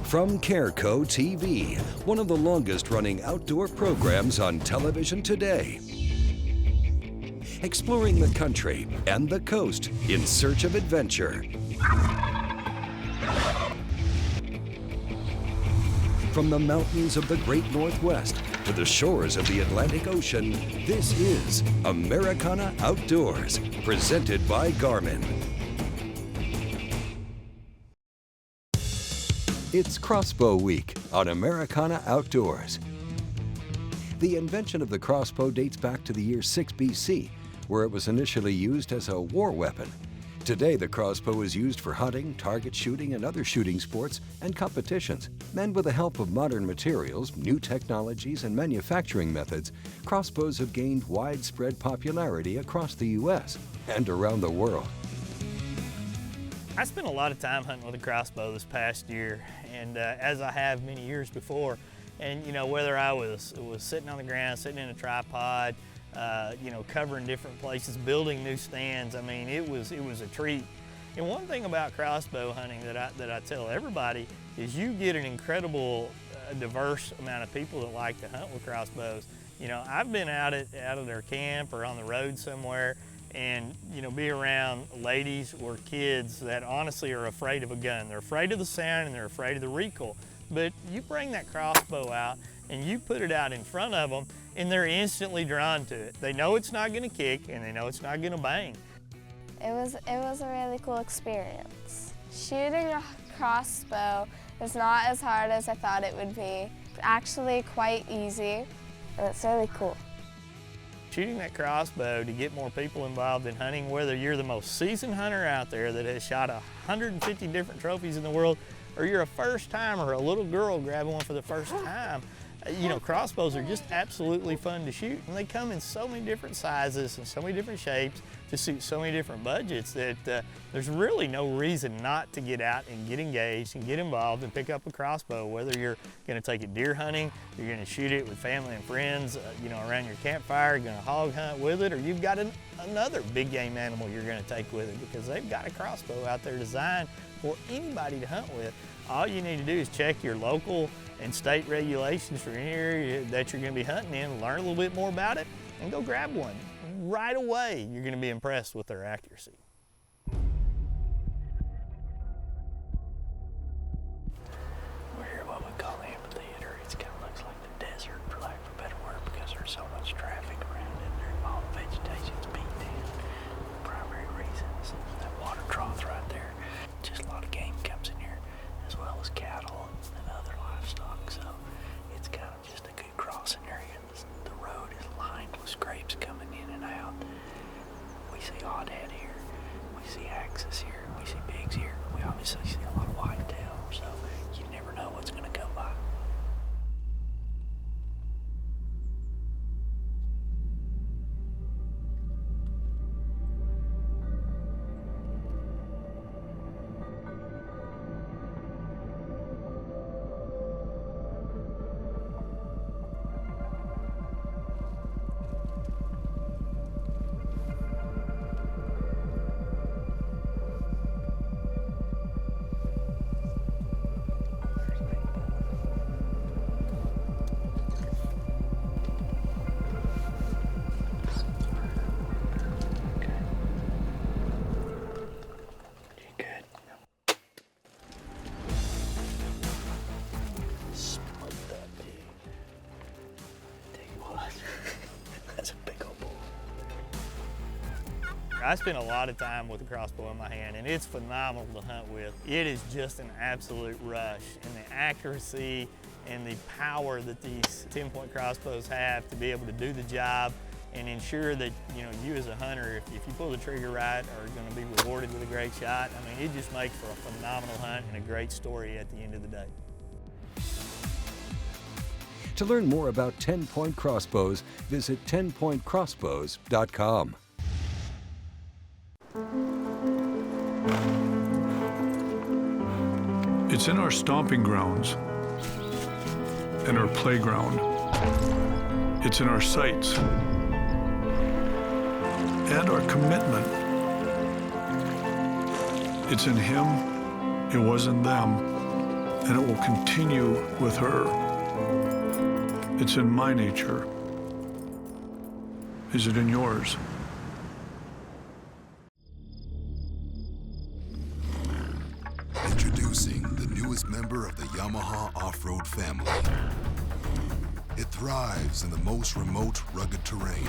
From Careco TV, one of the longest-running outdoor programs on television today. Exploring the country and the coast in search of adventure. From the mountains of the Great Northwest to the shores of the Atlantic Ocean, this is Americana Outdoors, presented by Garmin. It's Crossbow Week on Americana Outdoors. The invention of the crossbow dates back to the year 6 BC, where it was initially used as a war weapon. Today, the crossbow is used for hunting, target shooting, and other shooting sports and competitions. And with the help of modern materials, new technologies, and manufacturing methods, crossbows have gained widespread popularity across the U.S. and around the world. I spent a lot of time hunting with a crossbow this past year, and as I have many years before. And you know, whether I was sitting on the ground, sitting in a tripod, you know, covering different places, building new stands, I mean, it was a treat. And one thing about crossbow hunting that I tell everybody is you get an incredible, diverse amount of people that like to hunt with crossbows. You know, I've been out at their camp or on the road somewhere, and you know, be around ladies or kids that honestly are afraid of a gun. They're afraid of the sound and they're afraid of the recoil. But you bring that crossbow out and you put it out in front of them and they're instantly drawn to it. They know it's not gonna kick and they know it's not gonna bang. It was a really cool experience. Shooting a crossbow is not as hard as I thought it would be. It's actually quite easy and it's really cool. Shooting that crossbow to get more people involved in hunting, whether you're the most seasoned hunter out there that has shot 150 different trophies in the world, or you're a first timer, a little girl grabbing one for the first time, you know, crossbows are just absolutely fun to shoot. And they come in so many different sizes and so many different shapes to suit so many different budgets that there's really no reason not to get out and get engaged and get involved and pick up a crossbow, whether you're gonna take it deer hunting, you're gonna shoot it with family and friends, you know, around your campfire, you're gonna hog hunt with it, or you've got another big game animal you're gonna take with it, because they've got a crossbow out there designed for anybody to hunt with. All you need to do is check your local and state regulations for any area that you're gonna be hunting in, learn a little bit more about it, and go grab one. Right away, you're gonna be impressed with their accuracy. We're here at what we call the amphitheater. It kind of looks like the desert, for lack of a better word, because there's so much traffic around it. All the vegetation's peaked in. The primary reason is that water trough right there. Just a lot of game comes in here, as well as cattle and other livestock. So it's kind of just a good crossing area. The road is lined with scrapes coming in and out. We see oddhead here, we see axis here, we see pigs here. We obviously see a lot of whitetail, so you never know what's going to come by. I spend a lot of time with a crossbow in my hand, and it's phenomenal to hunt with. It is just an absolute rush, and the accuracy and the power that these 10-point crossbows have to be able to do the job and ensure that, you know, you as a hunter, if you pull the trigger right, are going to be rewarded with a great shot. I mean, it just makes for a phenomenal hunt and a great story at the end of the day. To learn more about 10-point crossbows, visit 10pointcrossbows.com. It's in our stomping grounds and our playground. It's in our sights and our commitment. It's in him, it wasn't them. and it will continue with her. It's in my nature. Is it in yours? Introducing the newest member of the Yamaha off-road family. It thrives in the most remote, rugged terrain.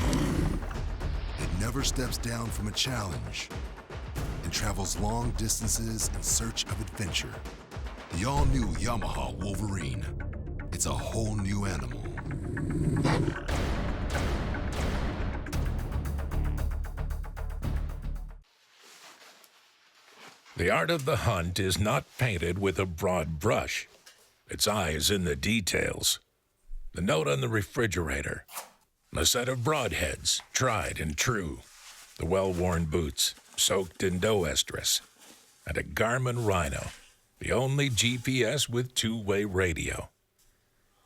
It never steps down from a challenge and travels long distances in search of adventure. The all-new Yamaha Wolverine. It's a whole new animal. The art of the hunt is not painted with a broad brush. Its eye is in the details. The note on the refrigerator, a set of broadheads, tried and true, the well-worn boots, soaked in doe estrus, and a Garmin Rhino, the only GPS with two-way radio.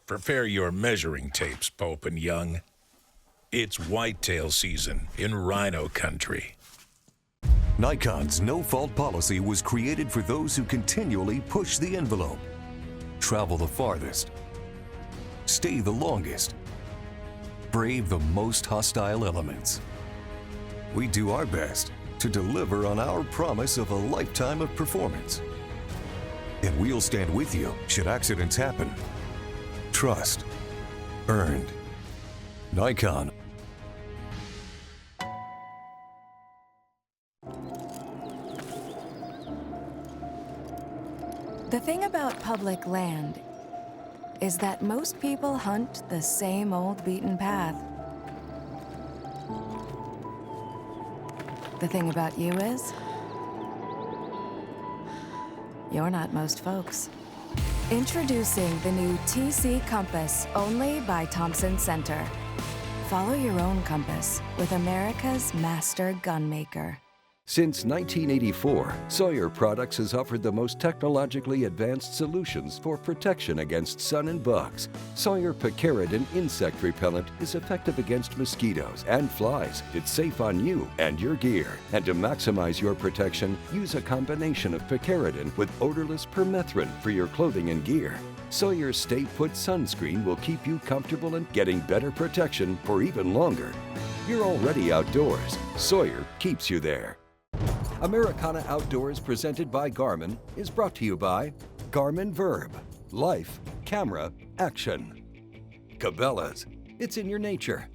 Prepare your measuring tapes, Pope and Young. It's whitetail season in Rhino country. Nikon's no-fault policy was created for those who continually push the envelope, travel the farthest, stay the longest, brave the most hostile elements. We do our best to deliver on our promise of a lifetime of performance. And we'll stand with you should accidents happen. Trust earned. Nikon. The thing about public land is that most people hunt the same old beaten path. The thing about you is, you're not most folks. Introducing the new TC Compass, only by Thompson Center. Follow your own compass with America's master gunmaker. Since 1984, Sawyer Products has offered the most technologically advanced solutions for protection against sun and bugs. Sawyer Picaridin insect repellent is effective against mosquitoes and flies. It's safe on you and your gear. And to maximize your protection, use a combination of picaridin with odorless permethrin for your clothing and gear. Sawyer's Stay Put sunscreen will keep you comfortable and getting better protection for even longer. You're already outdoors. Sawyer keeps you there. Americana Outdoors, presented by Garmin, is brought to you by Garmin VIRB. Life, camera, action. Cabela's, it's in your nature.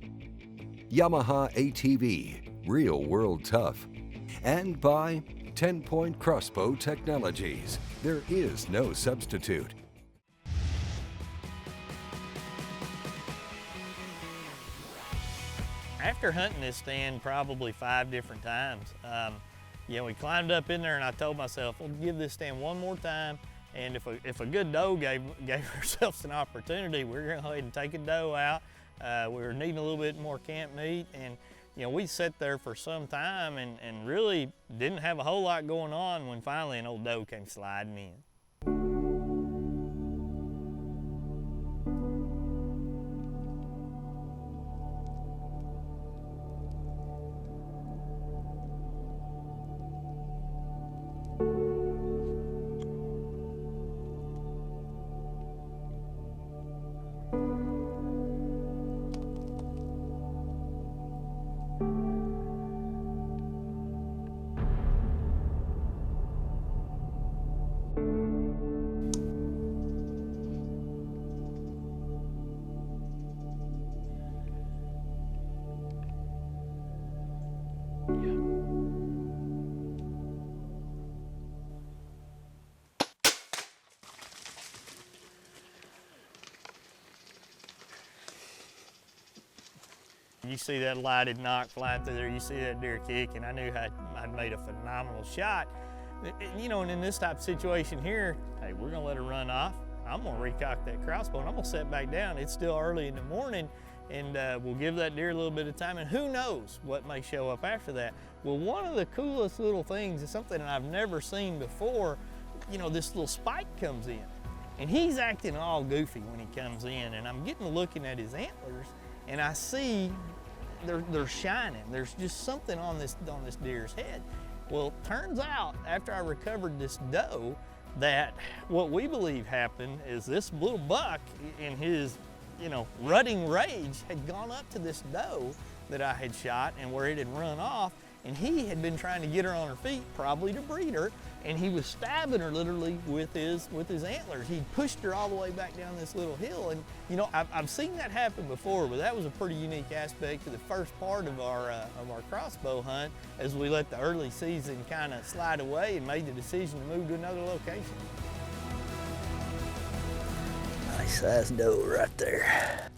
Yamaha ATV, real world tough. And by 10-Point Crossbow Technologies. There is no substitute. After hunting this stand probably 5 different times, we climbed up in there and I told myself, we'll give this stand one more time, and if a good doe gave herself an opportunity, we're gonna go ahead and take a doe out. We were needing a little bit more camp meat, and we sat there for some time and really didn't have a whole lot going on when finally an old doe came sliding in. You see that lighted knock flying through there, you see that deer kick, and I knew I'd made a phenomenal shot. And in this type of situation here, hey, we're gonna let her run off. I'm gonna recock that crossbow and I'm gonna set back down. It's still early in the morning, and we'll give that deer a little bit of time, and who knows what may show up after that. Well, one of the coolest little things is something that I've never seen before. This little spike comes in, and he's acting all goofy when he comes in, and I'm getting looking at his antlers, and I see they're shining. There's just something on this deer's head. Well, turns out after I recovered this doe, that what we believe happened is this little buck in his, rutting rage had gone up to this doe that I had shot and where it had run off, and he had been trying to get her on her feet, probably to breed her, and he was stabbing her literally with his antlers. He pushed her all the way back down this little hill, and I've seen that happen before, but that was a pretty unique aspect to the first part of our crossbow hunt as we let the early season kind of slide away and made the decision to move to another location. Nice size doe right there.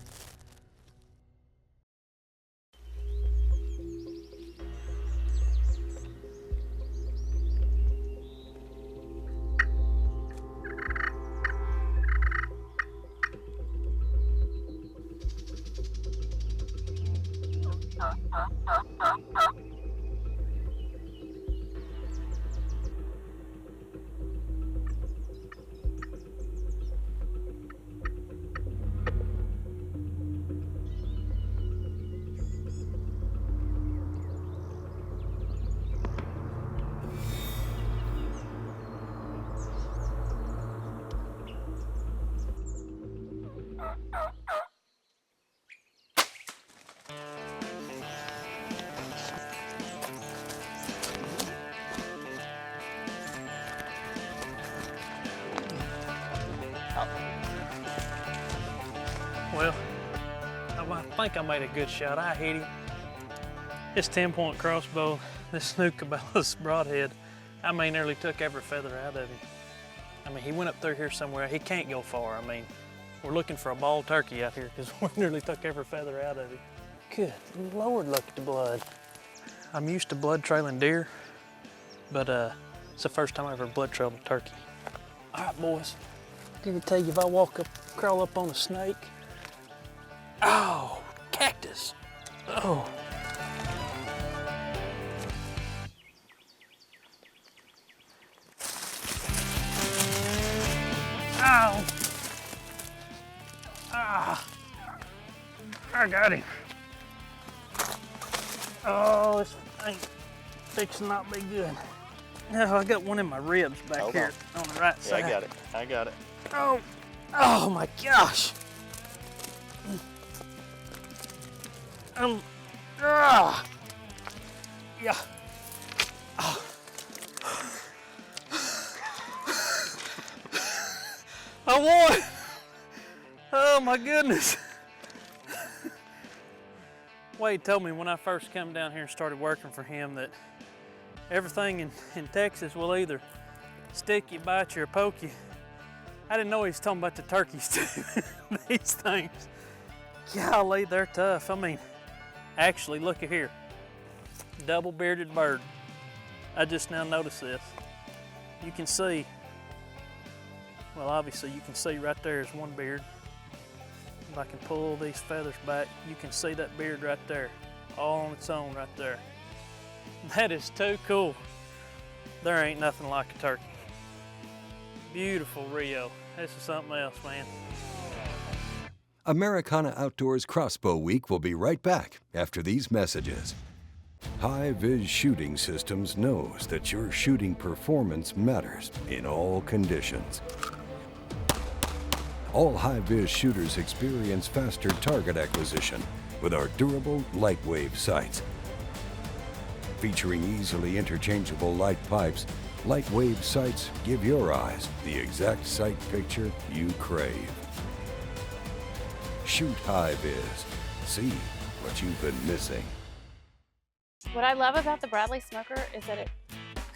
Well, I think I made a good shot. I hit him. This 10-point crossbow, this Snook-Cabela's broadhead, I mean, nearly took every feather out of him. I mean, he went up through here somewhere. He can't go far. I mean, we're looking for a bald turkey out here because we nearly took every feather out of him. Good Lord, look at the blood. I'm used to blood trailing deer, but it's the first time I ever blood trailed a turkey. All right, boys, I can tell you if I crawl up on a snake, oh, cactus, oh. Ow! Ah! I got him. Oh, this ain't fixing to not be good. No, I got one in my ribs back here on the right side. I got it. I got it. Oh, oh my gosh! Yeah. Oh. I won! Oh my goodness. Wade told me when I first came down here and started working for him that everything in Texas will either stick you, bite you, or poke you. I didn't know he was talking about the turkeys too. These things. Golly, they're tough. I mean, actually, look at here. Double-bearded bird. I just now noticed this. You can see, well, obviously you can see right there is one beard. If I can pull these feathers back, you can see that beard right there, all on its own right there. That is too cool. There ain't nothing like a turkey. Beautiful Rio. This is something else, man. Americana Outdoors Crossbow Week will be right back after these messages. HIVIZ Shooting Systems knows that your shooting performance matters in all conditions. All HIVIZ shooters experience faster target acquisition with our durable light wave sights. Featuring easily interchangeable light pipes, light wave sights give your eyes the exact sight picture you crave. Shoot HIVIZ. See what you've been missing. What I love about the Bradley smoker is that it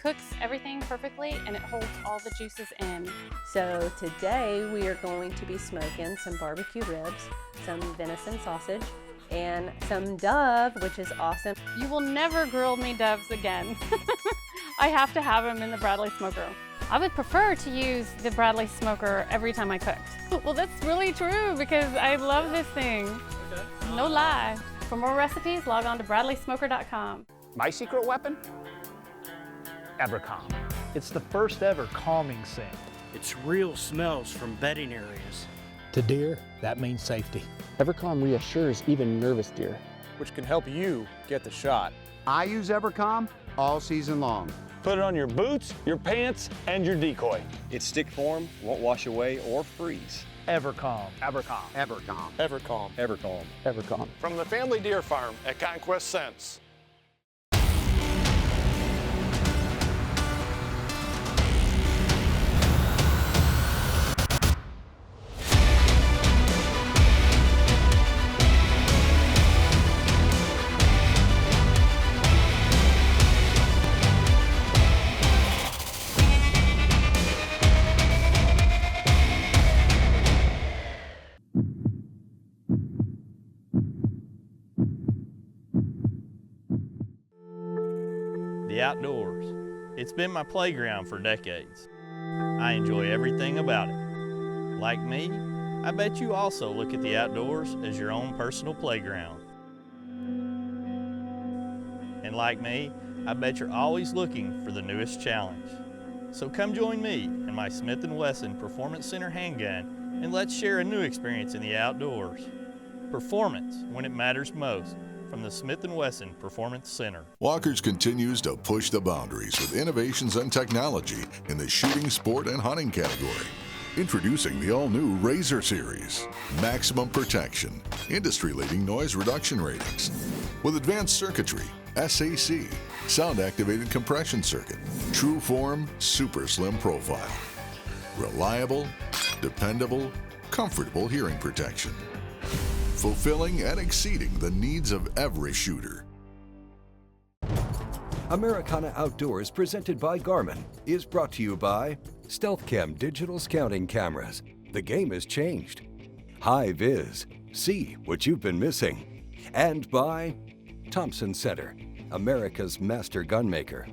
cooks everything perfectly and it holds all the juices in. So today we are going to be smoking some barbecue ribs, some venison sausage, and some dove, which is awesome. You will never grill me doves again. I have to have them in the Bradley smoker. I would prefer to use the Bradley smoker every time I cooked. Well, that's really true because I love this thing. Okay. No lie. For more recipes, log on to bradleysmoker.com. My secret weapon? Evercalm. It's the first ever calming scent. It's real smells from bedding areas. To deer, that means safety. Evercalm reassures even nervous deer, which can help you get the shot. I use Evercalm all season long. Put it on your boots, your pants, and your decoy. Its stick form won't wash away or freeze. Evercalm. Evercalm. Evercalm. Evercalm. Evercalm. Evercalm. From the family deer farm at Conquest Scents. The outdoors. It's been my playground for decades. I enjoy everything about it. Like me, I bet you also look at the outdoors as your own personal playground. And like me, I bet you're always looking for the newest challenge. So come join me in my Smith & Wesson Performance Center handgun and let's share a new experience in the outdoors. Performance when it matters most. From the Smith & Wesson Performance Center. Walkers continues to push the boundaries with innovations and technology in the shooting, sport, and hunting category. Introducing the all-new Razor Series. Maximum protection, industry-leading noise reduction ratings. With advanced circuitry, SAC, sound-activated compression circuit, true form, super slim profile. Reliable, dependable, comfortable hearing protection. Fulfilling and exceeding the needs of every shooter. Americana Outdoors, presented by Garmin, is brought to you by StealthCam Digital Scouting Cameras. The game has changed. HIVIZ, see what you've been missing. And by Thompson Center, America's master gunmaker.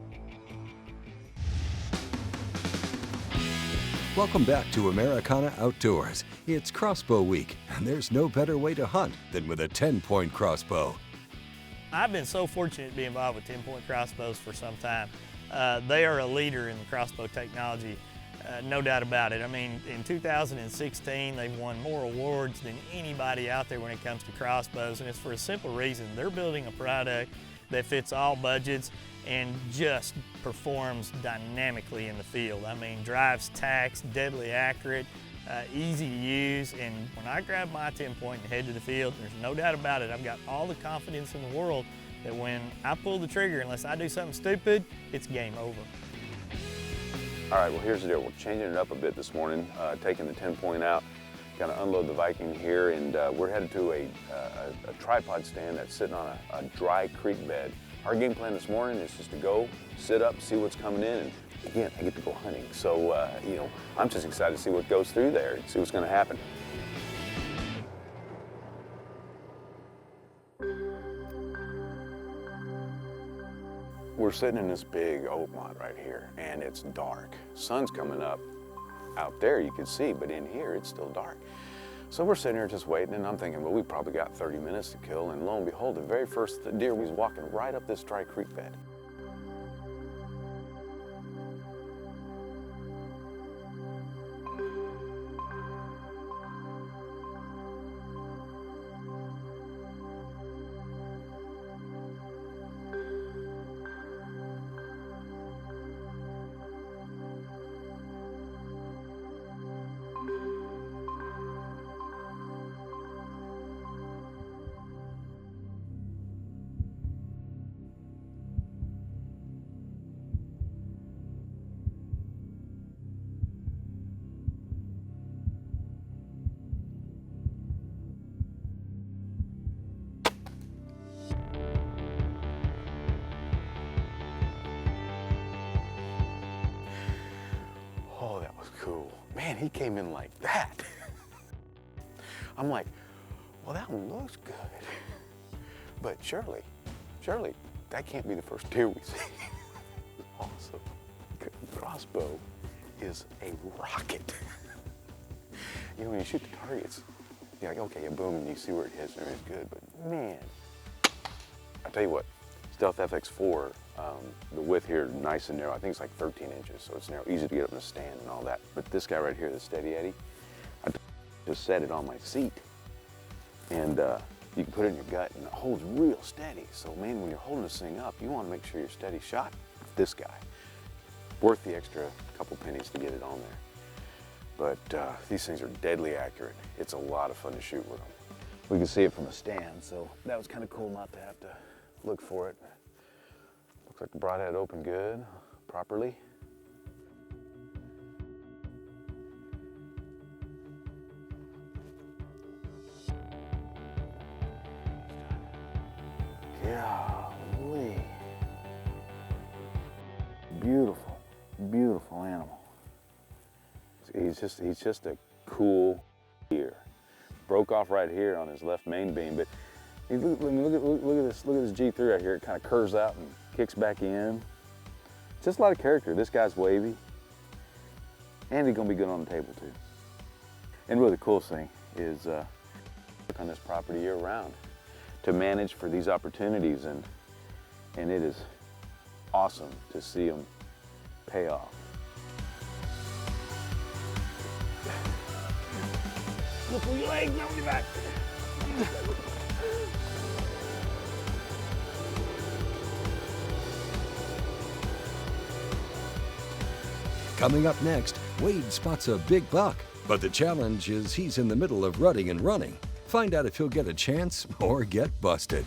Welcome back to Americana Outdoors. It's Crossbow Week, and there's no better way to hunt than with a 10-point crossbow. I've been so fortunate to be involved with 10-point crossbows for some time. They are a leader in the crossbow technology, no doubt about it. I mean, in 2016, they've won more awards than anybody out there when it comes to crossbows, and it's for a simple reason. They're building a product that fits all budgets and just performs dynamically in the field. I mean, drives tacks, deadly accurate, easy to use, and when I grab my 10-point and head to the field, there's no doubt about it, I've got all the confidence in the world that when I pull the trigger, unless I do something stupid, it's game over. All right, well, here's the deal. We're changing it up a bit this morning, taking the 10-point out, gonna unload the Viking here, and we're headed to a tripod stand that's sitting on a dry creek bed. Our game plan this morning is just to go, sit up, see what's coming in, and again, I get to go hunting. So, you know, I'm just excited to see what goes through there and see what's gonna happen. We're sitting in this big oak lot right here, and it's dark. Sun's coming up. Out there you can see, but in here it's still dark. So we're sitting here just waiting, and I'm thinking, well, we probably got 30 minutes to kill, and lo and behold, the very first deer was walking right up this dry creek bed. Cool. Man, he came in like that. I'm like, well, that one looks good. But surely, that can't be the first deer we see. Awesome. The crossbow is a rocket. You know, when you shoot the targets, you're like, okay, boom, and you see where it hits and it's good. But man, I tell you what, Stealth FX4, the width here, nice and narrow. I think it's like 13 inches, so it's narrow, easy to get up in the stand and all that. But this guy right here, the Steady Eddie, I just set it on my seat, and you can put it in your gut, and it holds real steady. So man, when you're holding this thing up, you want to make sure you're steady shot. This guy, worth the extra couple pennies to get it on there. But these things are deadly accurate. It's a lot of fun to shoot with them. We can see it from a stand, so that was kind of cool not to have to look for it. Looks like the broadhead opened good, properly. Golly. Beautiful, beautiful animal. He's just a cool deer. Broke off right here on his left main beam, but look at this G3 right here. It kind of curves out and kicks back in. Just a lot of character. This guy's wavy, and he's gonna be good on the table too. And really the coolest thing is work on this property year round to manage for these opportunities, and it is awesome to see them pay off. Look for your legs, not your back. Coming up next, Wade spots a big buck, but the challenge is he's in the middle of rutting and running. Find out if he'll get a chance or get busted.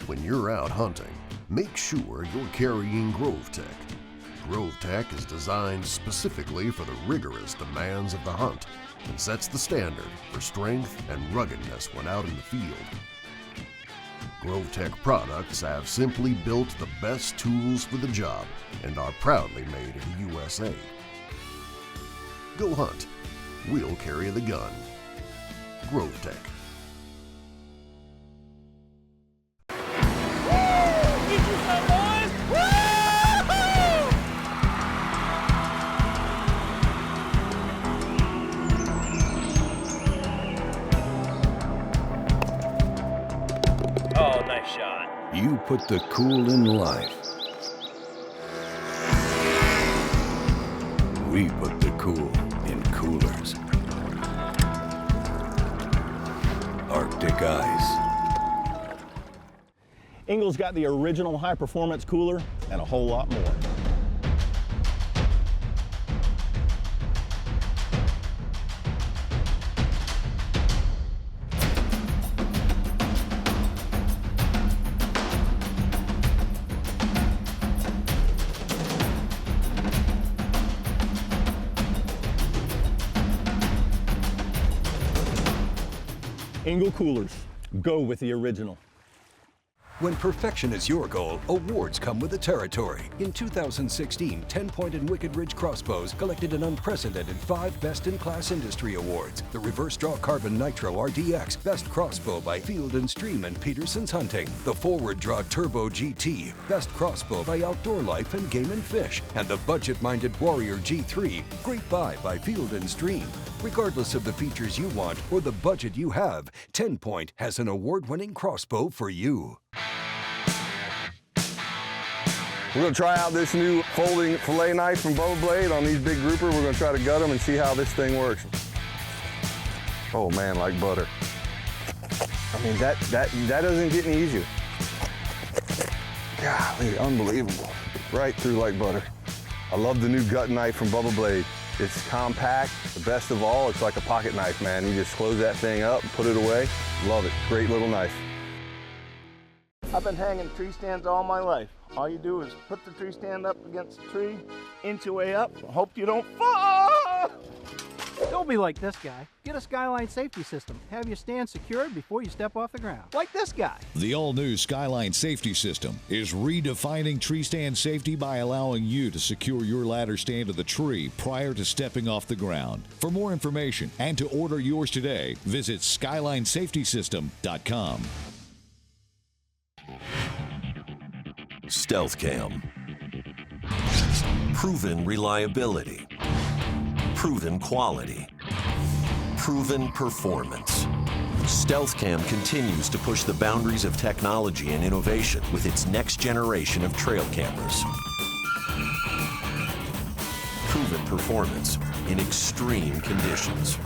When you're out hunting, make sure you're carrying GroveTech. GroveTech is designed specifically for the rigorous demands of the hunt and sets the standard for strength and ruggedness when out in the field. GroveTech products have simply built the best tools for the job and are proudly made in the USA. Go hunt. We'll carry the gun. GroveTech. Oh, nice shot. You put the cool in life. We put the cool in coolers. Arctic ice. Engel's got the original high-performance cooler and a whole lot more. Engel coolers. Go with the original. When perfection is your goal, awards come with the territory. In 2016, 10 Point and Wicked Ridge Crossbows collected an unprecedented 5 Best in Class Industry Awards. The Reverse Draw Carbon Nitro RDX, Best Crossbow by Field and Stream and Peterson's Hunting. The Forward Draw Turbo GT, Best Crossbow by Outdoor Life and Game and Fish. And the budget-minded Warrior G3, Great Buy by Field and Stream. Regardless of the features you want or the budget you have, 10 Point has an award-winning crossbow for you. We're going to try out this new folding fillet knife from Bubba Blade on these big grouper. We're going to try to gut them and see how this thing works. Oh man, like butter. I mean, that doesn't get any easier. Golly, unbelievable. Right through like butter. I love the new gut knife from Bubba Blade. It's compact, the best of all. It's like a pocket knife, man. You just close that thing up, put it away. Love it. Great little knife. I've been hanging tree stands all my life. All you do is put the tree stand up against the tree, inch your way up, hope you don't fall! Don't be like this guy. Get a Skyline safety system. Have your stand secured before you step off the ground. Like this guy. The all-new Skyline safety system is redefining tree stand safety by allowing you to secure your ladder stand to the tree prior to stepping off the ground. For more information and to order yours today, visit SkylineSafetySystem.com. Stealth Cam. Proven reliability. Proven quality. Proven performance. Stealth Cam continues to push the boundaries of technology and innovation with its next generation of trail cameras. Proven performance in extreme conditions.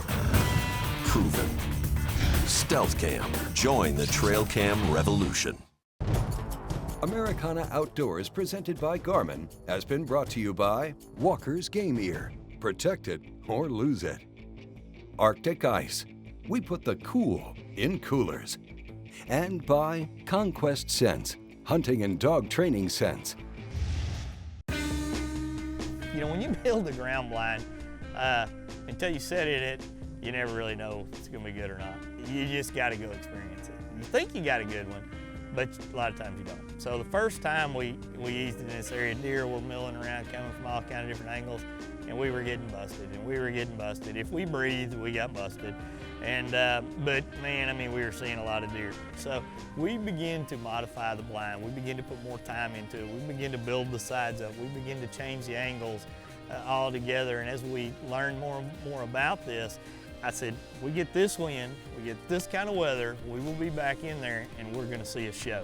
Proven. Stealth Cam. Join the trail cam revolution. Americana Outdoors, presented by Garmin, has been brought to you by Walker's Game Ear. Protect it or lose it. Arctic Ice. We put the cool in coolers. And by Conquest Sense, hunting and dog training sense. You know, when you build a ground blind, until you set in it, you never really know if it's gonna be good or not. You just gotta go experience it. You think you got a good one, but a lot of times you don't. So the first time we eased in this area, deer were milling around, coming from all kind of different angles, and we were getting busted, and we were getting busted. If we breathed, we got busted. And, but man, I mean, we were seeing a lot of deer. So we began to modify the blind. We began to put more time into it. We began to build the sides up. We began to change the angles all together. And as we learned more and more about this, I said, we get this wind, we get this kind of weather, we will be back in there and we're gonna see a show.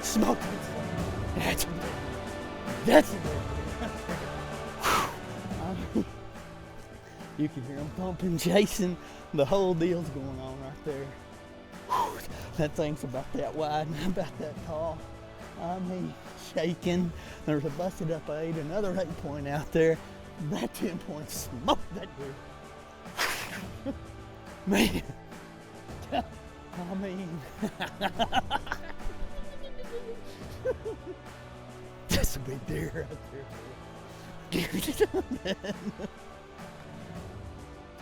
Smoke. That's you can hear them pumping, chasing. The whole deal's going on right there. That thing's about that wide and about that tall. I mean, shaking. There's a busted up 8, another 8 point out there. That 10 point smoked that deer. Man. I mean. That's a big deer right there.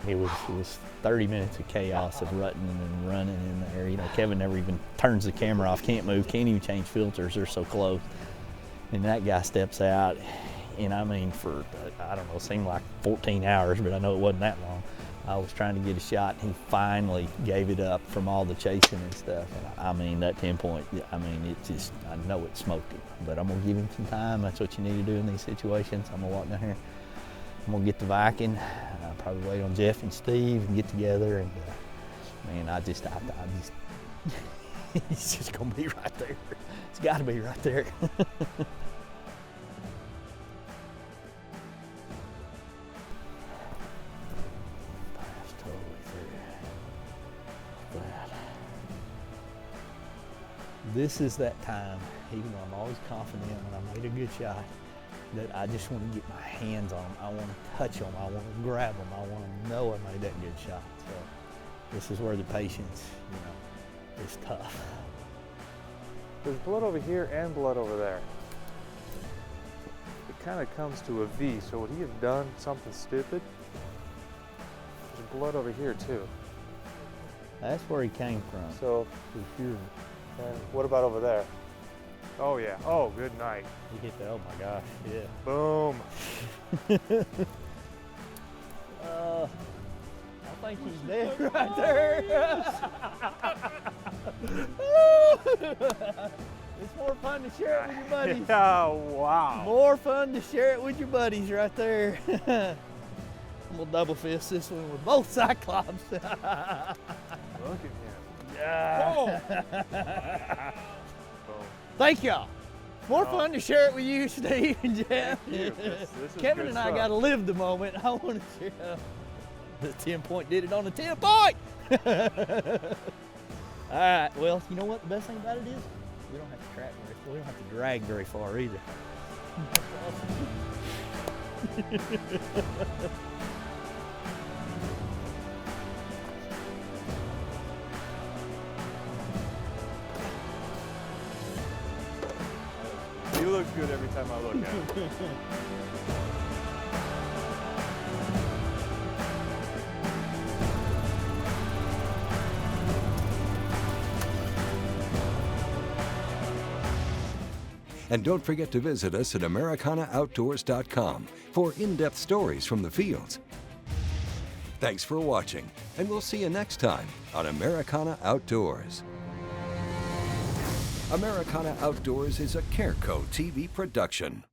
It was 30 minutes of chaos of rutting and running in there. You know, Kevin never even turns the camera off, can't move, can't even change filters, they're so close. And that guy steps out, and I mean, for, I don't know, it seemed like 14 hours, but I know it wasn't that long. I was trying to get a shot, and he finally gave it up from all the chasing and stuff. And I mean, that 10 point, I mean, it just, I know it smoked him, but I'm gonna give him some time. That's what you need to do in these situations. I'm gonna walk down here, I'm gonna get the Viking, probably wait on Jeff and Steve and get together. And man, I just, it's just gonna be right there. It's gotta be right there. This is that time, even though I'm always confident when I made a good shot, that I just want to get my hands on them. I want to touch them. I want to grab them. I want to know I made that good shot. So this is where the patience, you know, is tough. There's blood over here and blood over there. It kind of comes to a V, so would he have done something stupid? There's blood over here too. That's where he came from. So, for sure. And what about over there? Oh yeah, oh good night. You hit the, oh my gosh, yeah. Boom. I think he's dead right there. It's more fun to share it with your buddies. Yeah, wow. More fun to share it with your buddies right there. I'm gonna double fist this one with both Cyclops. Look at him. Whoa. Thank y'all. More fun to share it with you, Steve and Jeff. This is Kevin good and I stuff. got to live the moment. I want to share. The 10-point did it on the 10-point. All right. Well, you know what the best thing about it is? We don't have to track very far. We don't have to drag very far either. He looks good every time I look at him. And don't forget to visit us at AmericanaOutdoors.com for in-depth stories from the fields. Thanks for watching, and we'll see you next time on Americana Outdoors. Americana Outdoors is a Careco TV production.